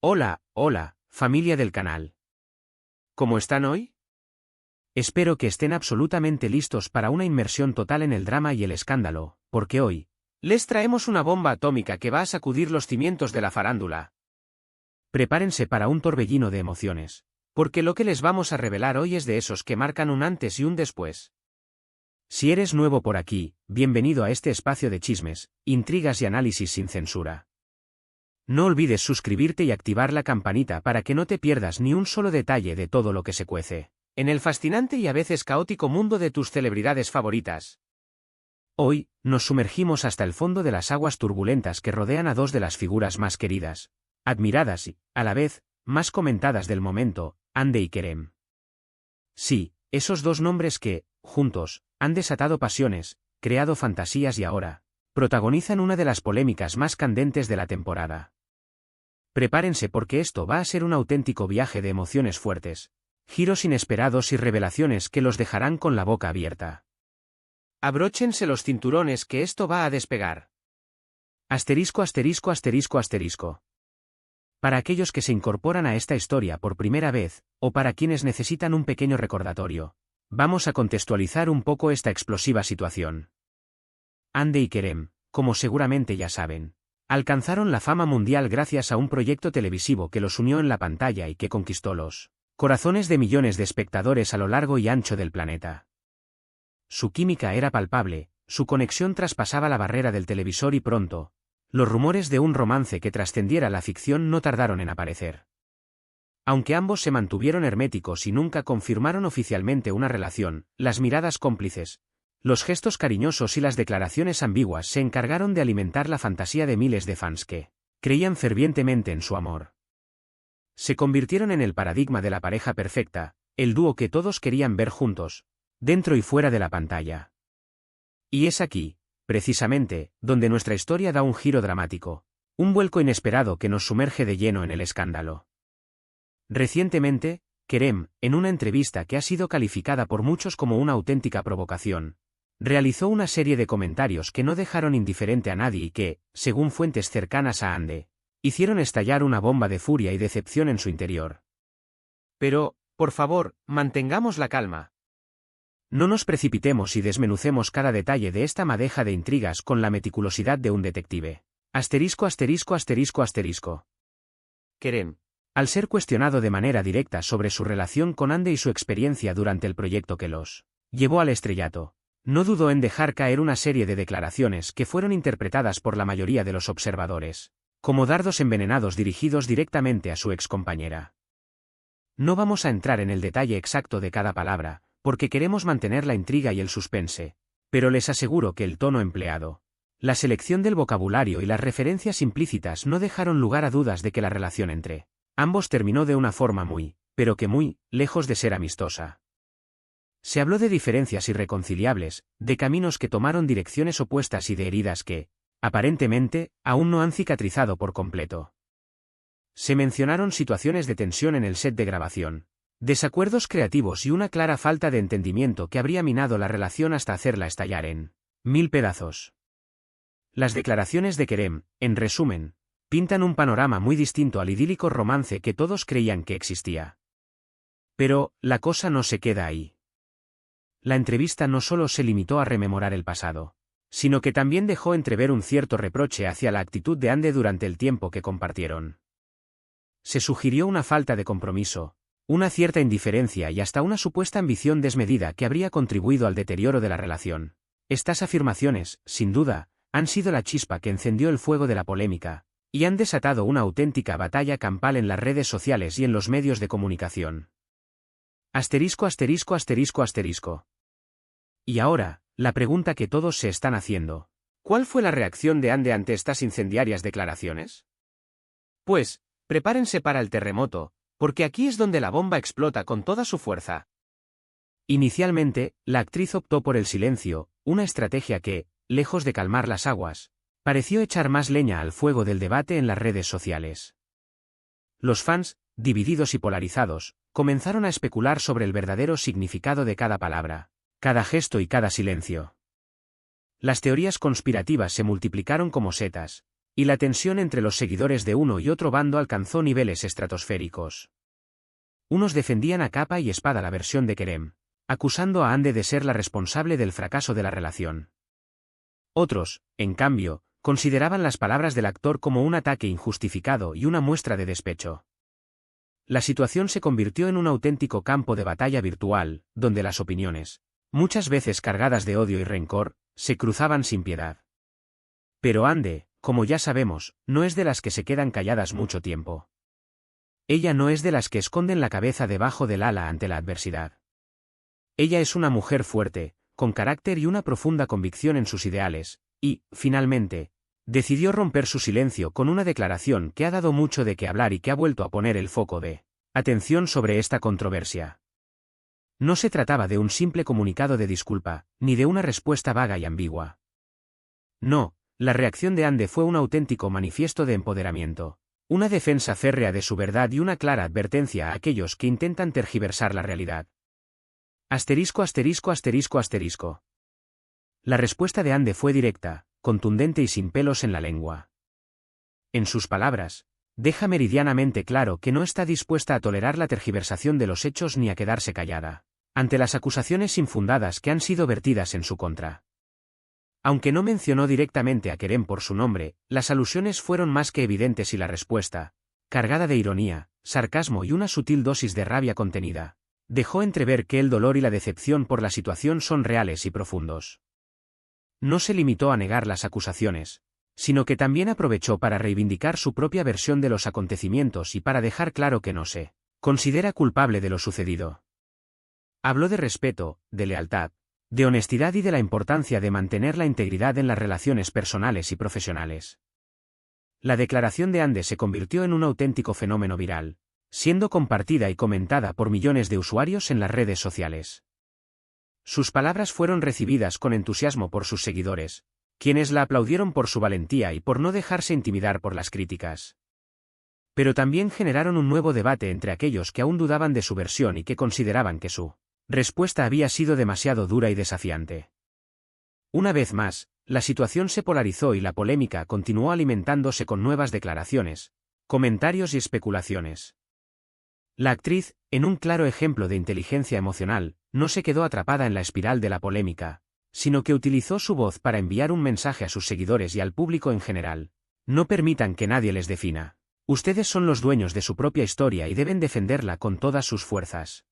Hola, hola, familia del canal. ¿Cómo están hoy? Espero que estén absolutamente listos para una inmersión total en el drama y el escándalo, porque hoy les traemos una bomba atómica que va a sacudir los cimientos de la farándula. Prepárense para un torbellino de emociones, porque lo que les vamos a revelar hoy es de esos que marcan un antes y un después. Si eres nuevo por aquí, bienvenido a este espacio de chismes, intrigas y análisis sin censura. No olvides suscribirte y activar la campanita para que no te pierdas ni un solo detalle de todo lo que se cuece en el fascinante y a veces caótico mundo de tus celebridades favoritas. Hoy, nos sumergimos hasta el fondo de las aguas turbulentas que rodean a dos de las figuras más queridas, admiradas y, a la vez, más comentadas del momento, Hande y Kerem. Sí, esos dos nombres que, juntos, han desatado pasiones, creado fantasías y ahora, protagonizan una de las polémicas más candentes de la temporada. Prepárense porque esto va a ser un auténtico viaje de emociones fuertes, giros inesperados y revelaciones que los dejarán con la boca abierta. Abróchense los cinturones que esto va a despegar. Asterisco, asterisco, asterisco, asterisco. Para aquellos que se incorporan a esta historia por primera vez, o para quienes necesitan un pequeño recordatorio, vamos a contextualizar un poco esta explosiva situación. Hande y Kerem, como seguramente ya saben, alcanzaron la fama mundial gracias a un proyecto televisivo que los unió en la pantalla y que conquistó los corazones de millones de espectadores a lo largo y ancho del planeta. Su química era palpable, su conexión traspasaba la barrera del televisor y pronto, los rumores de un romance que trascendiera la ficción no tardaron en aparecer. Aunque ambos se mantuvieron herméticos y nunca confirmaron oficialmente una relación, las miradas cómplices, los gestos cariñosos y las declaraciones ambiguas se encargaron de alimentar la fantasía de miles de fans que creían fervientemente en su amor. Se convirtieron en el paradigma de la pareja perfecta, el dúo que todos querían ver juntos, dentro y fuera de la pantalla. Y es aquí, precisamente, donde nuestra historia da un giro dramático, un vuelco inesperado que nos sumerge de lleno en el escándalo. Recientemente, Kerem, en una entrevista que ha sido calificada por muchos como una auténtica provocación, realizó una serie de comentarios que no dejaron indiferente a nadie y que, según fuentes cercanas a Hande, hicieron estallar una bomba de furia y decepción en su interior. Pero, por favor, mantengamos la calma. No nos precipitemos y desmenucemos cada detalle de esta madeja de intrigas con la meticulosidad de un detective. Asterisco, asterisco, asterisco, asterisco. Kerem, al ser cuestionado de manera directa sobre su relación con Hande y su experiencia durante el proyecto que los llevó al estrellato, no dudó en dejar caer una serie de declaraciones que fueron interpretadas por la mayoría de los observadores como dardos envenenados dirigidos directamente a su excompañera. No vamos a entrar en el detalle exacto de cada palabra, porque queremos mantener la intriga y el suspense, pero les aseguro que el tono empleado, la selección del vocabulario y las referencias implícitas no dejaron lugar a dudas de que la relación entre ambos terminó de una forma muy, pero que muy, lejos de ser amistosa. Se habló de diferencias irreconciliables, de caminos que tomaron direcciones opuestas y de heridas que, aparentemente, aún no han cicatrizado por completo. Se mencionaron situaciones de tensión en el set de grabación, desacuerdos creativos y una clara falta de entendimiento que habría minado la relación hasta hacerla estallar en 1000 pedazos. Las declaraciones de Kerem, en resumen, pintan un panorama muy distinto al idílico romance que todos creían que existía. Pero, la cosa no se queda ahí. La entrevista no solo se limitó a rememorar el pasado, sino que también dejó entrever un cierto reproche hacia la actitud de Hande durante el tiempo que compartieron. Se sugirió una falta de compromiso, una cierta indiferencia y hasta una supuesta ambición desmedida que habría contribuido al deterioro de la relación. Estas afirmaciones, sin duda, han sido la chispa que encendió el fuego de la polémica, y han desatado una auténtica batalla campal en las redes sociales y en los medios de comunicación. Asterisco, asterisco, asterisco, asterisco. Y ahora, la pregunta que todos se están haciendo: ¿cuál fue la reacción de Hande ante estas incendiarias declaraciones? Pues, prepárense para el terremoto, porque aquí es donde la bomba explota con toda su fuerza. Inicialmente, la actriz optó por el silencio, una estrategia que, lejos de calmar las aguas, pareció echar más leña al fuego del debate en las redes sociales. Los fans, divididos y polarizados, comenzaron a especular sobre el verdadero significado de cada palabra, cada gesto y cada silencio. Las teorías conspirativas se multiplicaron como setas, y la tensión entre los seguidores de uno y otro bando alcanzó niveles estratosféricos. Unos defendían a capa y espada la versión de Kerem, acusando a Ande de ser la responsable del fracaso de la relación. Otros, en cambio, consideraban las palabras del actor como un ataque injustificado y una muestra de despecho. La situación se convirtió en un auténtico campo de batalla virtual, donde las opiniones, muchas veces cargadas de odio y rencor, se cruzaban sin piedad. Pero Ande, como ya sabemos, no es de las que se quedan calladas mucho tiempo. Ella no es de las que esconden la cabeza debajo del ala ante la adversidad. Ella es una mujer fuerte, con carácter y una profunda convicción en sus ideales, y, finalmente, decidió romper su silencio con una declaración que ha dado mucho de qué hablar y que ha vuelto a poner el foco de atención sobre esta controversia. No se trataba de un simple comunicado de disculpa, ni de una respuesta vaga y ambigua. No, la reacción de Ande fue un auténtico manifiesto de empoderamiento, una defensa férrea de su verdad y una clara advertencia a aquellos que intentan tergiversar la realidad. Asterisco, asterisco, asterisco, asterisco. La respuesta de Ande fue directa, contundente y sin pelos en la lengua. En sus palabras, deja meridianamente claro que no está dispuesta a tolerar la tergiversación de los hechos ni a quedarse callada ante las acusaciones infundadas que han sido vertidas en su contra. Aunque no mencionó directamente a Kerem por su nombre, las alusiones fueron más que evidentes y la respuesta, cargada de ironía, sarcasmo y una sutil dosis de rabia contenida, dejó entrever que el dolor y la decepción por la situación son reales y profundos. No se limitó a negar las acusaciones, sino que también aprovechó para reivindicar su propia versión de los acontecimientos y para dejar claro que no se considera culpable de lo sucedido. Habló de respeto, de lealtad, de honestidad y de la importancia de mantener la integridad en las relaciones personales y profesionales. La declaración de Ande se convirtió en un auténtico fenómeno viral, siendo compartida y comentada por millones de usuarios en las redes sociales. Sus palabras fueron recibidas con entusiasmo por sus seguidores, quienes la aplaudieron por su valentía y por no dejarse intimidar por las críticas. Pero también generaron un nuevo debate entre aquellos que aún dudaban de su versión y que consideraban que su respuesta había sido demasiado dura y desafiante. Una vez más, la situación se polarizó y la polémica continuó alimentándose con nuevas declaraciones, comentarios y especulaciones. La actriz, en un claro ejemplo de inteligencia emocional, no se quedó atrapada en la espiral de la polémica, sino que utilizó su voz para enviar un mensaje a sus seguidores y al público en general. No permitan que nadie les defina. Ustedes son los dueños de su propia historia y deben defenderla con todas sus fuerzas.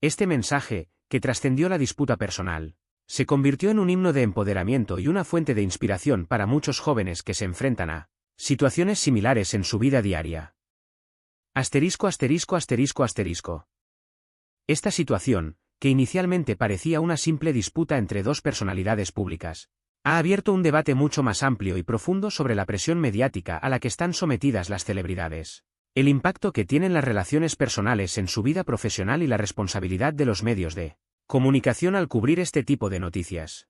Este mensaje, que trascendió la disputa personal, se convirtió en un himno de empoderamiento y una fuente de inspiración para muchos jóvenes que se enfrentan a situaciones similares en su vida diaria. Asterisco, asterisco, asterisco, asterisco. Esta situación, que inicialmente parecía una simple disputa entre dos personalidades públicas, ha abierto un debate mucho más amplio y profundo sobre la presión mediática a la que están sometidas las celebridades, el impacto que tienen las relaciones personales en su vida profesional y la responsabilidad de los medios de comunicación al cubrir este tipo de noticias.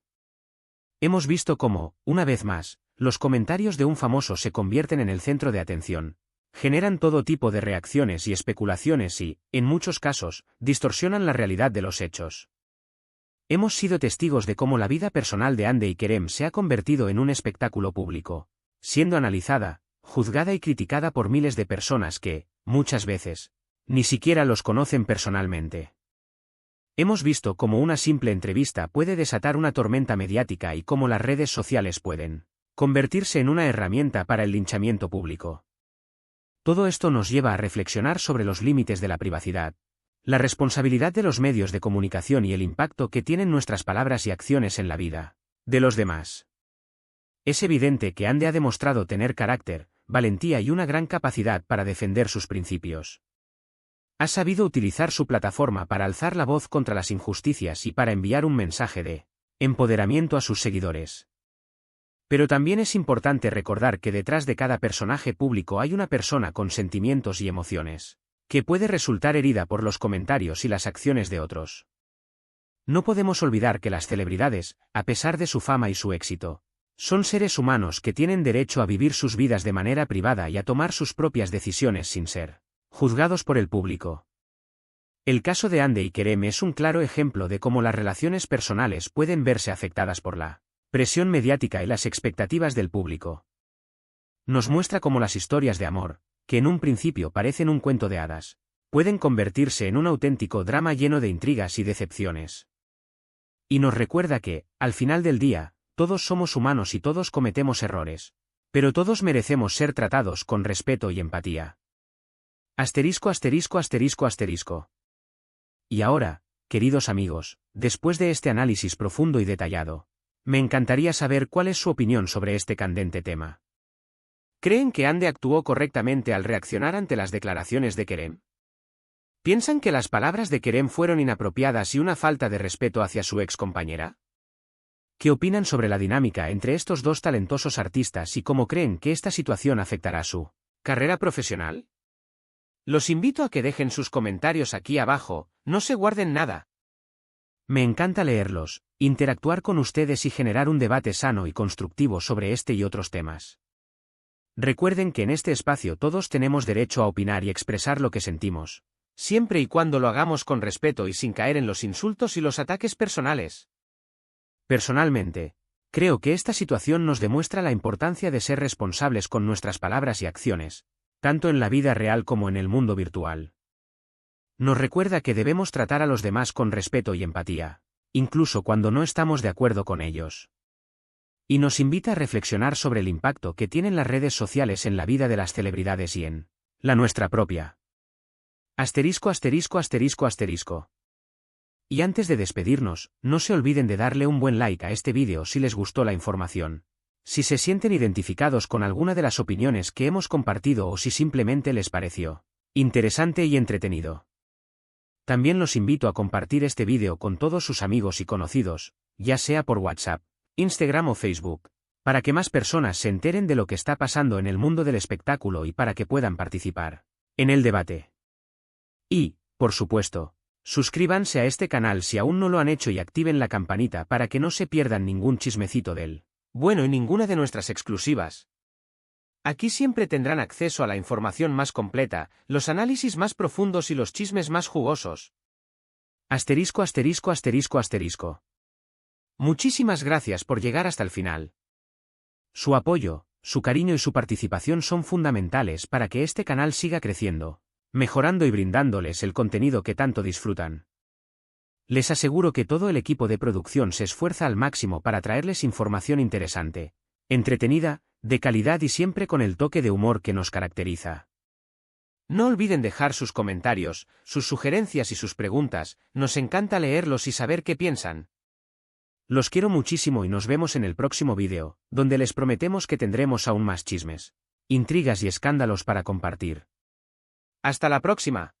Hemos visto cómo, una vez más, los comentarios de un famoso se convierten en el centro de atención, generan todo tipo de reacciones y especulaciones y, en muchos casos, distorsionan la realidad de los hechos. Hemos sido testigos de cómo la vida personal de Ande y Kerem se ha convertido en un espectáculo público, siendo analizada, juzgada y criticada por miles de personas que, muchas veces, ni siquiera los conocen personalmente. Hemos visto cómo una simple entrevista puede desatar una tormenta mediática y cómo las redes sociales pueden convertirse en una herramienta para el linchamiento público. Todo esto nos lleva a reflexionar sobre los límites de la privacidad, la responsabilidad de los medios de comunicación y el impacto que tienen nuestras palabras y acciones en la vida de los demás. Es evidente que Ande ha demostrado tener carácter, valentía y una gran capacidad para defender sus principios. Ha sabido utilizar su plataforma para alzar la voz contra las injusticias y para enviar un mensaje de empoderamiento a sus seguidores. Pero también es importante recordar que detrás de cada personaje público hay una persona con sentimientos y emociones, que puede resultar herida por los comentarios y las acciones de otros. No podemos olvidar que las celebridades, a pesar de su fama y su éxito, son seres humanos que tienen derecho a vivir sus vidas de manera privada y a tomar sus propias decisiones sin ser juzgados por el público. El caso de Ande y Kerem es un claro ejemplo de cómo las relaciones personales pueden verse afectadas por la presión mediática y las expectativas del público. Nos muestra cómo las historias de amor, que en un principio parecen un cuento de hadas, pueden convertirse en un auténtico drama lleno de intrigas y decepciones. Y nos recuerda que, al final del día, todos somos humanos y todos cometemos errores, pero todos merecemos ser tratados con respeto y empatía. Asterisco asterisco asterisco asterisco. Y ahora, queridos amigos, después de este análisis profundo y detallado, me encantaría saber cuál es su opinión sobre este candente tema. ¿Creen que Ande actuó correctamente al reaccionar ante las declaraciones de Kerem? ¿Piensan que las palabras de Kerem fueron inapropiadas y una falta de respeto hacia su ex compañera? ¿Qué opinan sobre la dinámica entre estos dos talentosos artistas y cómo creen que esta situación afectará su carrera profesional? Los invito a que dejen sus comentarios aquí abajo, no se guarden nada. Me encanta leerlos, interactuar con ustedes y generar un debate sano y constructivo sobre este y otros temas. Recuerden que en este espacio todos tenemos derecho a opinar y expresar lo que sentimos, siempre y cuando lo hagamos con respeto y sin caer en los insultos y los ataques personales. Personalmente, creo que esta situación nos demuestra la importancia de ser responsables con nuestras palabras y acciones, tanto en la vida real como en el mundo virtual. Nos recuerda que debemos tratar a los demás con respeto y empatía, incluso cuando no estamos de acuerdo con ellos. Y nos invita a reflexionar sobre el impacto que tienen las redes sociales en la vida de las celebridades y en la nuestra propia. Asterisco asterisco asterisco asterisco. Y antes de despedirnos, no se olviden de darle un buen like a este vídeo si les gustó la información. Si se sienten identificados con alguna de las opiniones que hemos compartido o si simplemente les pareció interesante y entretenido. También los invito a compartir este vídeo con todos sus amigos y conocidos, ya sea por WhatsApp, Instagram o Facebook, para que más personas se enteren de lo que está pasando en el mundo del espectáculo y para que puedan participar en el debate. Y, por supuesto, suscríbanse a este canal si aún no lo han hecho y activen la campanita para que no se pierdan ningún chismecito del bueno y ninguna de nuestras exclusivas. Aquí siempre tendrán acceso a la información más completa, los análisis más profundos y los chismes más jugosos. Asterisco asterisco asterisco asterisco. Muchísimas gracias por llegar hasta el final. Su apoyo, su cariño y su participación son fundamentales para que este canal siga creciendo, mejorando y brindándoles el contenido que tanto disfrutan. Les aseguro que todo el equipo de producción se esfuerza al máximo para traerles información interesante, entretenida, de calidad y siempre con el toque de humor que nos caracteriza. No olviden dejar sus comentarios, sus sugerencias y sus preguntas, nos encanta leerlos y saber qué piensan. Los quiero muchísimo y nos vemos en el próximo vídeo, donde les prometemos que tendremos aún más chismes, intrigas y escándalos para compartir. ¡Hasta la próxima!